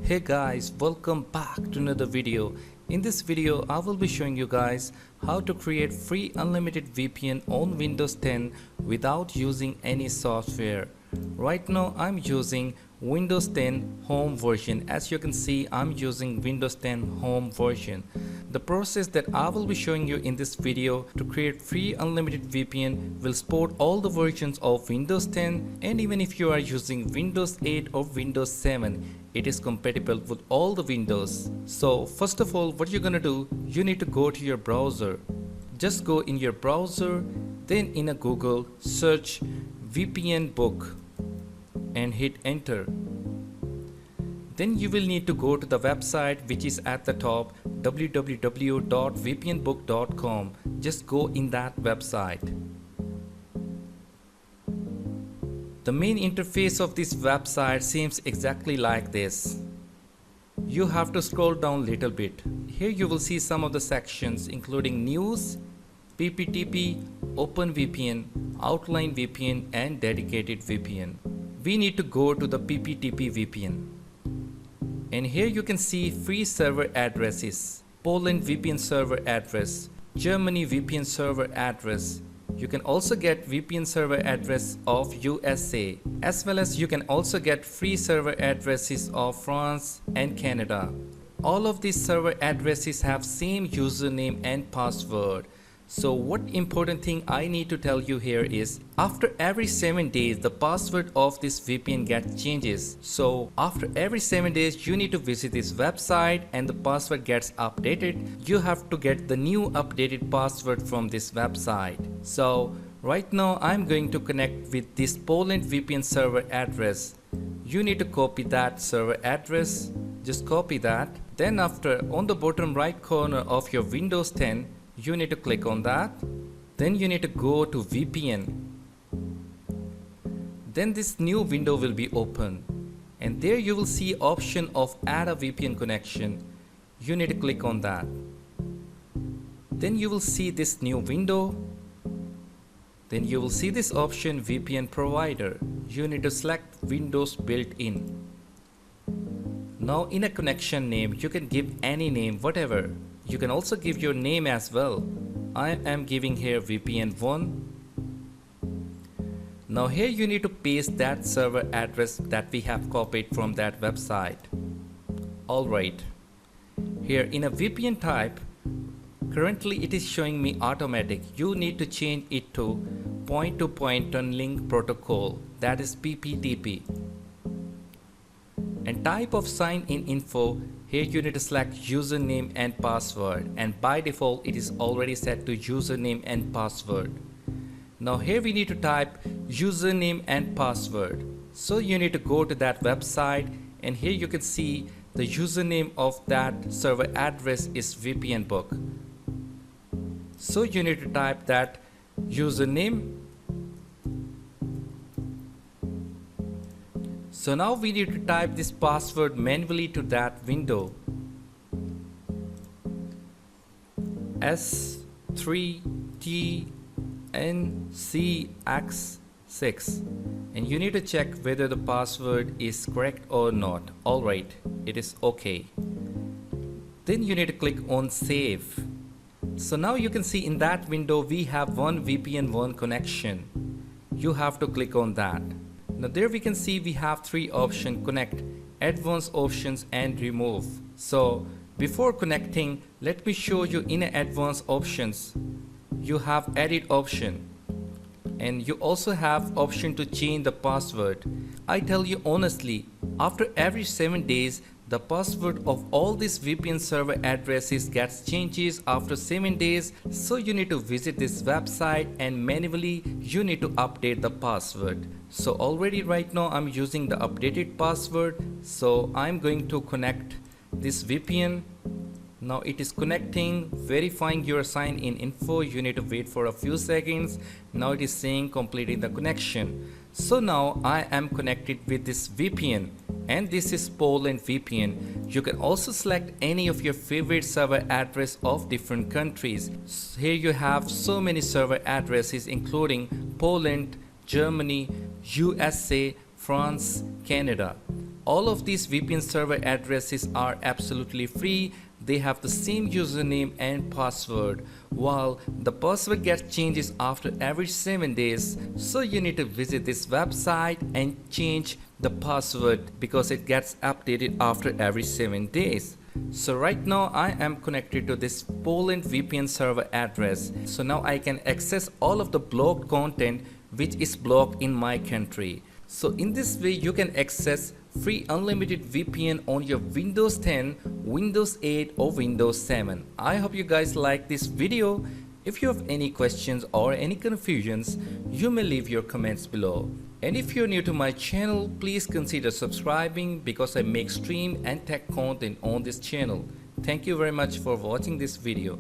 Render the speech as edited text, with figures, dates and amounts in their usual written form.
Hey guys, welcome back to another video. In this video, I will be showing you guys how to create free unlimited VPN on Windows 10 without using any software. Right now, I'm using Windows 10 Home version. As you can see, I'm using Windows 10 Home version. The process that I will be showing you in this video to create free unlimited VPN will support all the versions of Windows 10, and even if you are using Windows 8 or Windows 7, it is compatible with all the Windows. So first of all, what you're gonna do, you need to go to your browser. Just go in your browser, then in a Google search VPN book and hit enter. Then you will need to go to the website which is at the top, www.vpnbook.com. Just go in that website. The main interface of this website seems exactly like this. You have to scroll down a little bit. Here you will see some of the sections including News, PPTP, OpenVPN, Outline VPN and Dedicated VPN. We need to go to the PPTP VPN. And here you can see free server addresses, Poland VPN server address, Germany VPN server address. You can also get VPN server address of USA, as well as you can also get free server addresses of France and Canada. All of these server addresses have same username and password. So what important thing I need to tell you here is, after every 7 days the password of this VPN gets changes. So after every 7 days you need to visit this website and the password gets updated. You have to get the new updated password from this website. So right now I'm going to connect with this Poland VPN server address. You need to copy that server address. Just copy that. Then after, on the bottom right corner of your Windows 10, you need to click on that. Then you need to go to VPN. Then this new window will be open, and there you will see option of add a VPN connection. You need to click on that. Then you will see this new window. Then you will see this option VPN provider. You need to select Windows built-in. Now in a connection name, you can give any name, whatever. You can also give your name as well. I am giving here VPN1. Now here you need to paste that server address that we have copied from that website. Alright. Here in a VPN type, currently it is showing me automatic. You need to change it to point-to-point tunneling protocol, that is PPTP. And type of sign-in info, here you need to select username and password, and by default it is already set to username and password. Now here we need to type username and password. So you need to go to that website, and here you can see the username of that server address is VPN book. So you need to type that username. So now we need to type this password manually to that window. S3TNCX6, and you need to check whether the password is correct or not. Alright, it is okay. Then you need to click on save. So now you can see in that window we have one VPN1 connection. You have to click on that. Now there we can see we have three options: connect, advanced options and remove. So before connecting, let me show you in advanced options. You have edit option, and you also have option to change the password. I tell you honestly, after every 7 days the password of all these VPN server addresses gets changes after 7 days. So you need to visit this website and manually you need to update the password. So already right now I'm using the updated password. So I'm going to connect this VPN. Now it is connecting, verifying your sign-in info. You need to wait for a few seconds. Now it is saying completing the connection. So now I am connected with this VPN, and this is Poland VPN. You can also select any of your favorite server address of different countries. Here you have so many server addresses including Poland, Germany, USA, France, Canada. All of these VPN server addresses are absolutely free. They have the same username and password, while the password gets changes after every 7 days. So you need to visit this website and change the password because it gets updated after every 7 days. So right now I am connected to this Poland VPN server address. So now I can access all of the blocked content which is blocked in my country. So in this way you can access free unlimited VPN on your Windows 10, Windows 8 or Windows 7. I hope you guys like this video. If you have any questions or any confusions, you may leave your comments below. And if you're new to my channel, please consider subscribing because I make stream and tech content on this channel. Thank you very much for watching this video.